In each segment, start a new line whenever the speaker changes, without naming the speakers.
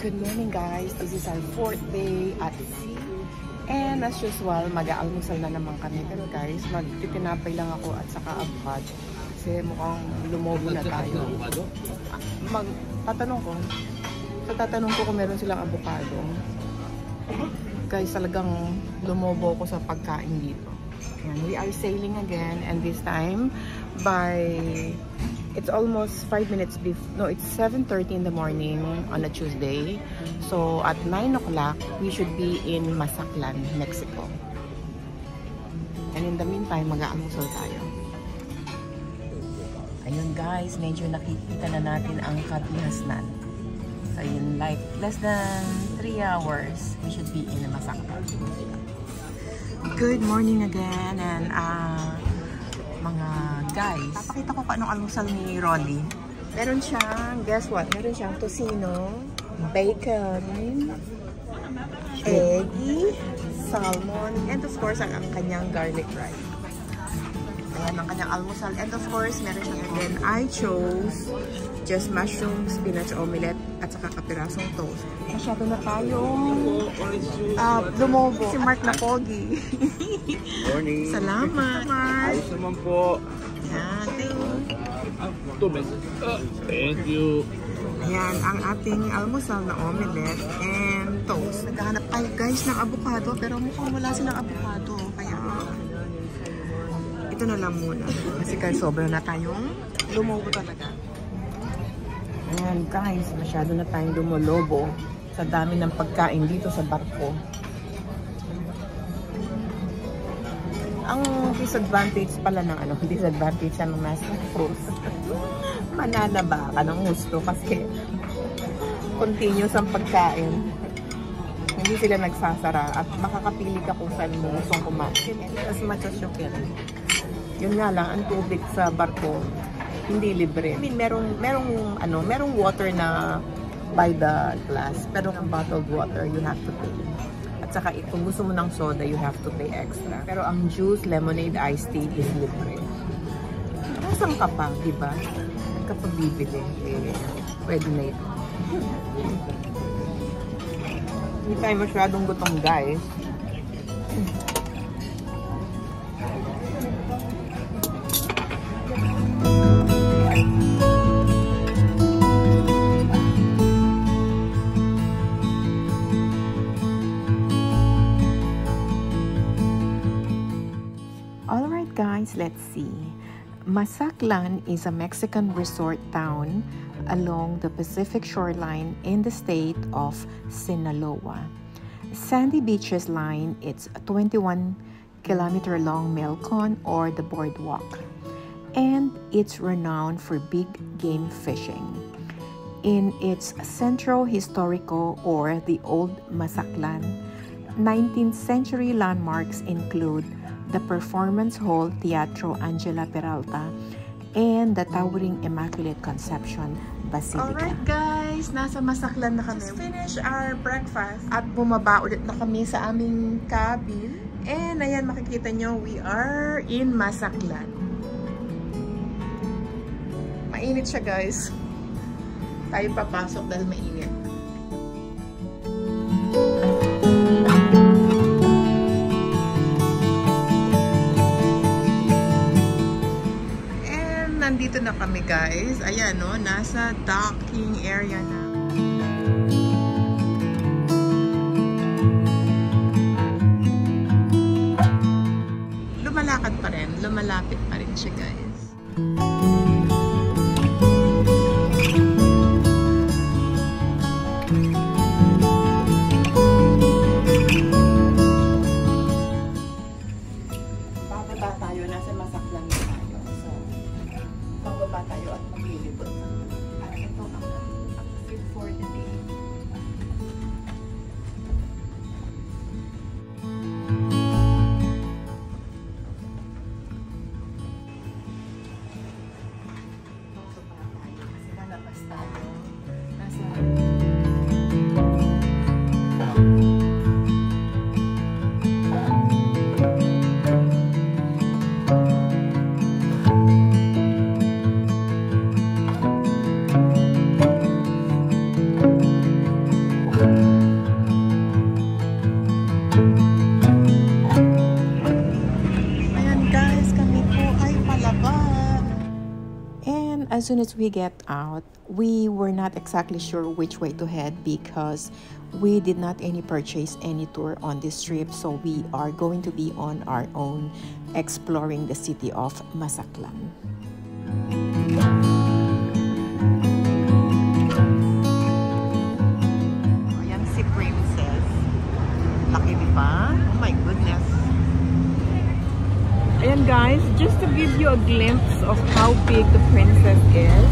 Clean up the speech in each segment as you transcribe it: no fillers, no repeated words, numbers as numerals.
Good morning guys, this is our 4th day at sea. And as usual, mag-aalmusal na naman kami. Pero guys, magtitinapay lang ako at saka avocado. Kasi mukhang lumobo na tayo. Tatanong ko kung meron silang avocado. Guys, talagang lumobo ko sa pagkain dito. And we are sailing again, and this time it's almost 5 minutes before, no, it's 7:30 in the morning on a Tuesday. So at 9 o'clock, we should be in Mazatlan, Mexico. And in the meantime, mag-aalmusal tayo. Ayun guys, medyo nakikita na natin ang Kabihasnan. So in like less than 3 hours, we should be in Mazatlan. Good morning again, and mga guys, papakita ko paano almusal ni Rolly. Meron siyang, guess what? Meron siyang tocino, bacon, eggy, salmon, and of course, ang kanyang garlic rice. Ayan ang kanyang almusal. And of course, meron siya. And then I chose just mushroom, spinach omelette, at saka kapirasong toast. Masyado na tayong lumobo. Si Mark na pogi.
Morning.
Salamat, Mark.
Ayos naman po.
Ayan,
thank you.
Ayan, ang ating almusal na omelette and toast. Naghahanap tayo guys ng avocado, pero mukhang wala silang avocado. Kaya ito na lang muna. Kasi guys, sobra na tayong lumobo talaga. Ayan guys, masyado na tayong lumolobo sa dami ng pagkain dito sa barko. Ang disadvantage pala ng disadvantage ng nasa cruise. Mananaba ka ng gusto kasi continuous ang pagkain. Hindi sila nagsasara at makakapili ka kung saan mo gustong kumain. As much as you can. Yun nga lang, ang tubig sa barko hindi libre. I mean, merong water na by the glass, pero ang bottled water you have to pay. At saka kung gusto mo ng soda, you have to pay extra. Pero ang juice, lemonade, iced tea is libre. Nasaan ka pa, di ba? Kapag bibili, pwede na ito. Hindi tayo masyadong gutom, guys. Alright guys, let's see. Mazatlan is a Mexican resort town along the Pacific shoreline in the state of Sinaloa. Sandy beaches line its 21-kilometer long Malecon, or the boardwalk, and it's renowned for big game fishing. In its centro historico, or the Old Mazatlan, 19th century landmarks include the Performance Hall Teatro Angela Peralta and the towering Immaculate Conception Basilica. Alright guys, nasa Mazatlan na kami. Just finish our breakfast at bumaba ulit na kami sa aming cabin. And ayan, makikita nyo, we are in Mazatlan. Mainit siya guys. Tayo papasok dahil mainit. Nandito na kami guys. Ayan no, nasa docking area na. Lumalakad pa rin. Lumalapit pa rin siya guys. Bababa tayo. Nasa Mazatlan na tayo. So, bababa tayo at maglilibot. At ito ang outfit for the day. as soon as we get out, we were not exactly sure which way to head because we did not purchase any tour on this trip. So we are going to be on our own exploring the city of Mazatlan. Ayan si Princess. Laki, di ba? Oh my goodness. Ayan guys, just to give you a glimpse of how big the princess is.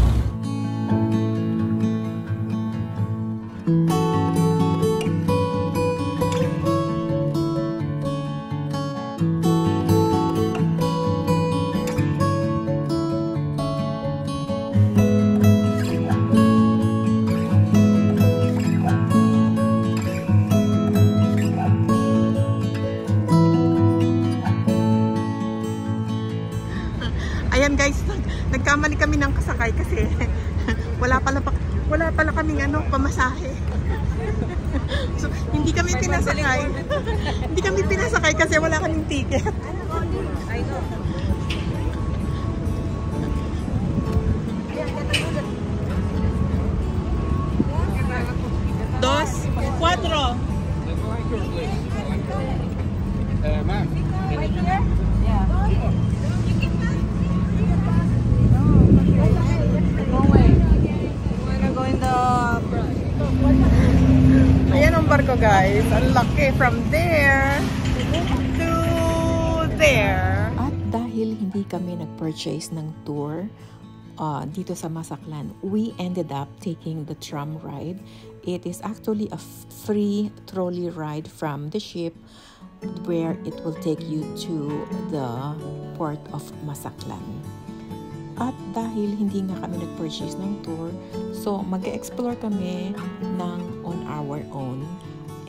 Ayan guys, nagkamali kami ng kasakay kasi wala pala kaming pamasahe. So hindi kami pinasakay. Hindi kami pinasakay kasi wala kaming ticket. Dos, cuatro.
Ma'am.
Ayan ang barko guys, ang laki from there to there. At dahil hindi kami nag-purchase ng tour dito sa Mazatlan, we ended up taking the tram ride. It is actually a free trolley ride from the ship where it will take you to the port of Mazatlan. At dahil hindi nga kami nag-purchase ng tour, so mag-explore kami on our own.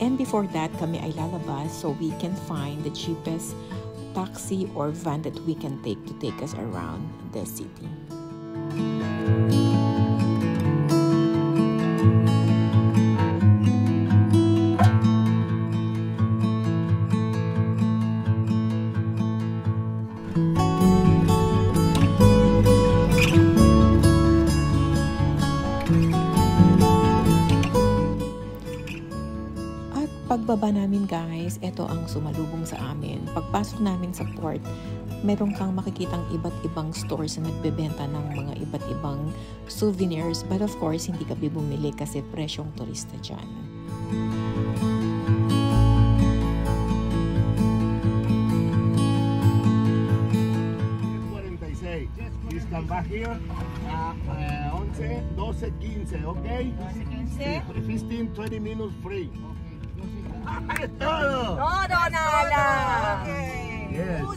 And before that, kami ay lalabas so we can find the cheapest taxi or van that we can take to take us around the city. Pagbaba namin guys, ito ang sumalubong sa amin. Pagpasok namin sa port, meron kang makikitang iba't ibang stores na nagbebenta ng mga iba't ibang souvenirs. But of course, hindi ka bumili kasi presyong turista dyan.
Please come back here. 11, 12, 15, okay? 15, 20 minutes free. Todo.
Todo nada.
Okay. Yes.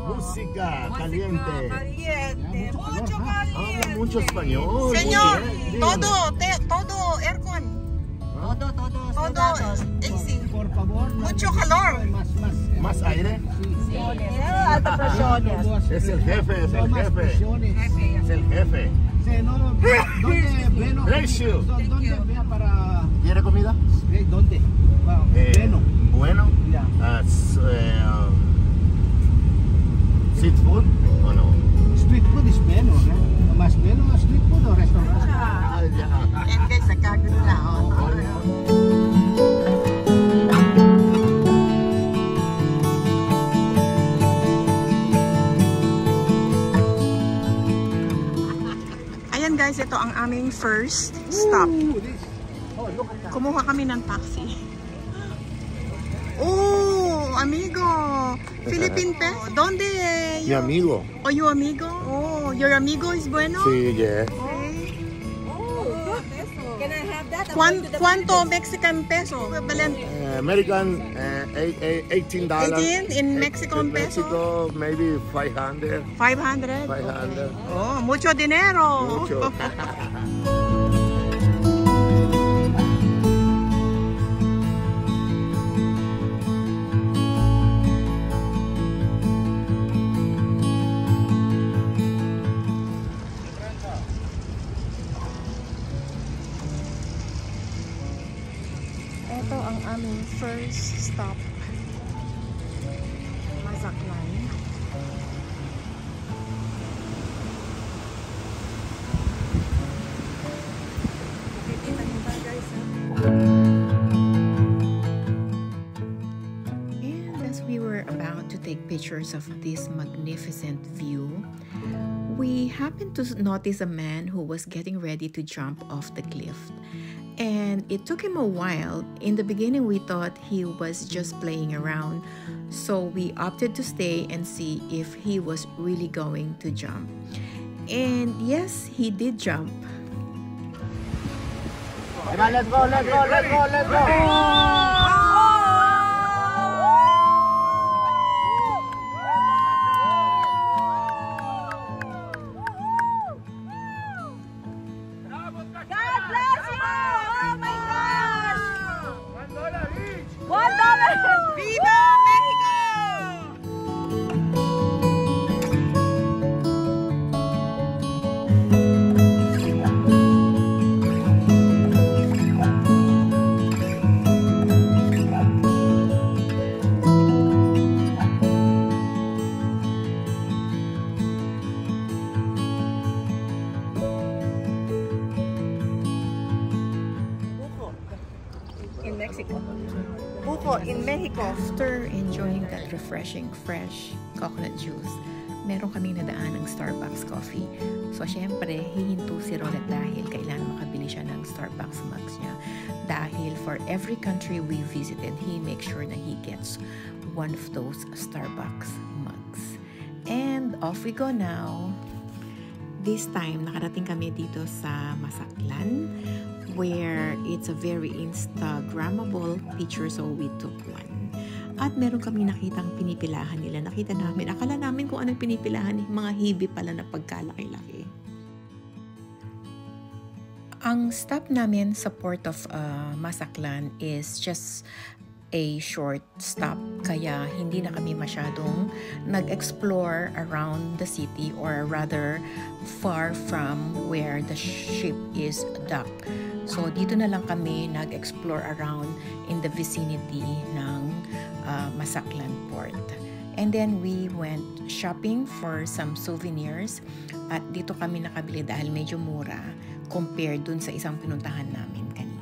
Música caliente.
Caliente. Mucho caliente.
Habla mucho español.
Señor,
Dígame.
todo aircon.
Todo
AC.
Por favor,
Mucho calor.
¿Más aire?
alta presiones.
Es el jefe, es el jefe. Es el jefe.
¿Dónde Bueno?
Bless you.
¿Dónde vea para
¿Quiere comida?
dónde? Bueno.
Bueno.
Ya.
Street food o no?
Street food is bueno, ¿eh? Más bueno street food o restaurante.
And guys, nagkagulo na. Ayan guys, ito ang aming first stop. Kumuha kami ng taxi. Oh, amigo. Philippine peso. ¿Dónde?
Mi amigo.
Oh, you amigo? Oh, your amigo is bueno?
Sí, yeah.
Can I have that?
¿Cuánto Mexican peso? Equivalent.
American, $18.
18 in Mexican peso?
Mexico, maybe 500.
500?
500.
Oh, mucho dinero.
Mucho.
Ito ang aming first stop. Mazatlan. And as we were about to take pictures of this magnificent view, we happened to notice a man who was getting ready to jump off the cliff. And it took him a while. In the beginning, we thought he was just playing around. So we opted to stay and see if he was really going to jump. And yes, he did jump.
Come on, let's go, let's go, let's go, let's go.
Buko in Mexico.
After enjoying that refreshing, fresh coconut juice, meron kaming nadaan ng Starbucks coffee. So, syempre, hihinto si Rolet dahil kailangan makabili siya ng Starbucks mugs niya. Dahil for every country we visited, he makes sure na he gets one of those Starbucks mugs. And off we go now. This time, nakarating kami dito sa Masaklan, where it's a very Instagrammable picture, so we took one. At meron kami nakitang pinipilahan nila. Nakita namin, akala namin kung anong pinipilahan, mga hibi pala na pagkalaki-laki. Ang stop namin sa port of Masaklan is just a short stop, kaya hindi na kami masyadong nag-explore around the city, or rather far from where the ship is docked. So dito na lang kami nag-explore around in the vicinity ng Masaklan port. And then we went shopping for some souvenirs, at dito kami nakabili dahil medyo mura compared dun sa isang pinuntahan namin kanina.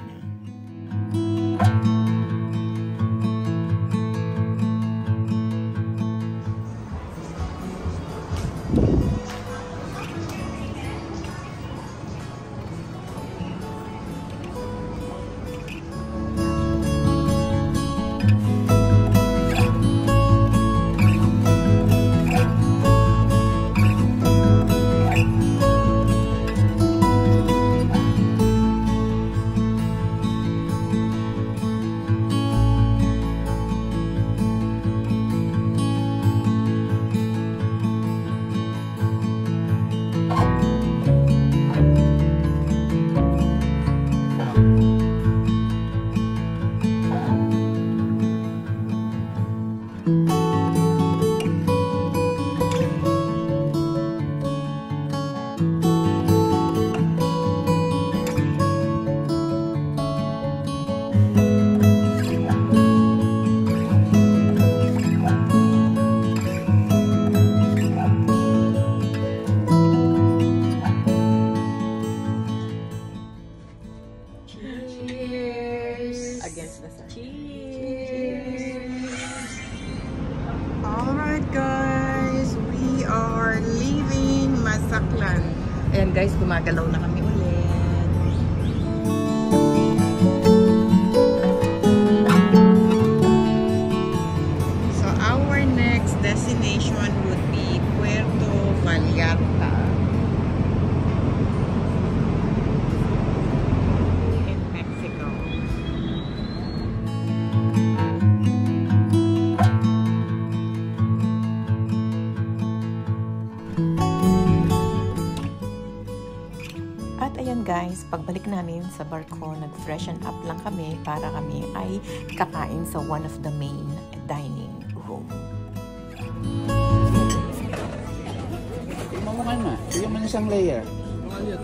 Alright guys, we are leaving Masaklan. Ayan guys, gumagalaw na kami ulit. So our next destination would be Puerto Vallarta in Mexico. At ayan guys, pagbalik namin sa barko, nag-freshen up lang kami para kami ay kakain sa one of the main dining room.
Mamukan na. Bigyan mo isang layer.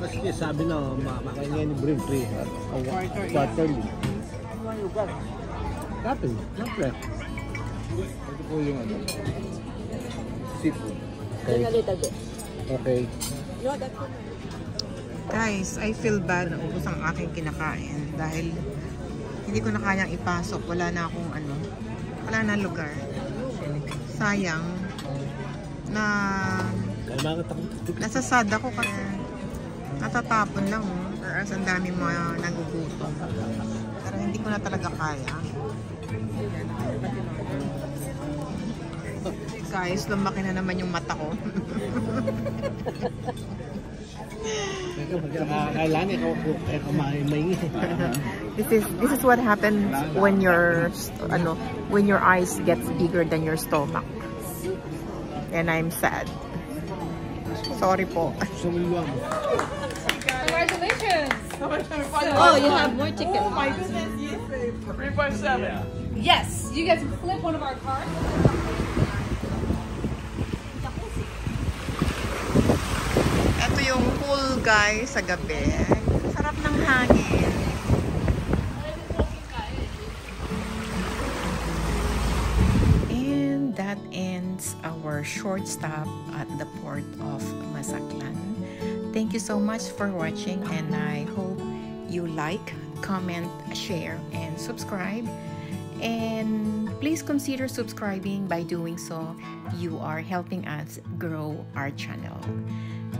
Kasi sabi na, makaingay ni Brimfree. Quarterly. Dati, siyempre. Ito po yung ano. Seafood. Okay. Okay.
Guys, I feel bad na ubos ang aking kinakain dahil Hindi ko na kayang ipasok. Wala na akong ano. Wala na lugar. Sayang. Na nasasad ako kasi natatapon lang. Whereas ang dami mga nagugutom. Pero hindi ko na talaga kaya. Guys, lumaki na naman yung mata ko. This is what happens when your eyes gets bigger than your stomach. And I'm sad. Sorry po.
Congratulations!
Oh, you have more chicken.
Oh my goodness, yes.
357.
Yes, you guys can flip one of our cards.
Ito yung pool, guys, sa gabi. Sarap ng hangin. And that ends our short stop at the port of Mazatlan. Thank you so much for watching, and I hope you like, comment, share, and subscribe. And please consider subscribing. By doing so, you are helping us grow our channel.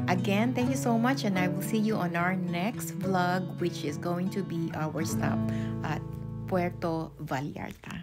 Again, thank you so much, and I will see you on our next vlog, which is going to be our stop at Puerto Vallarta.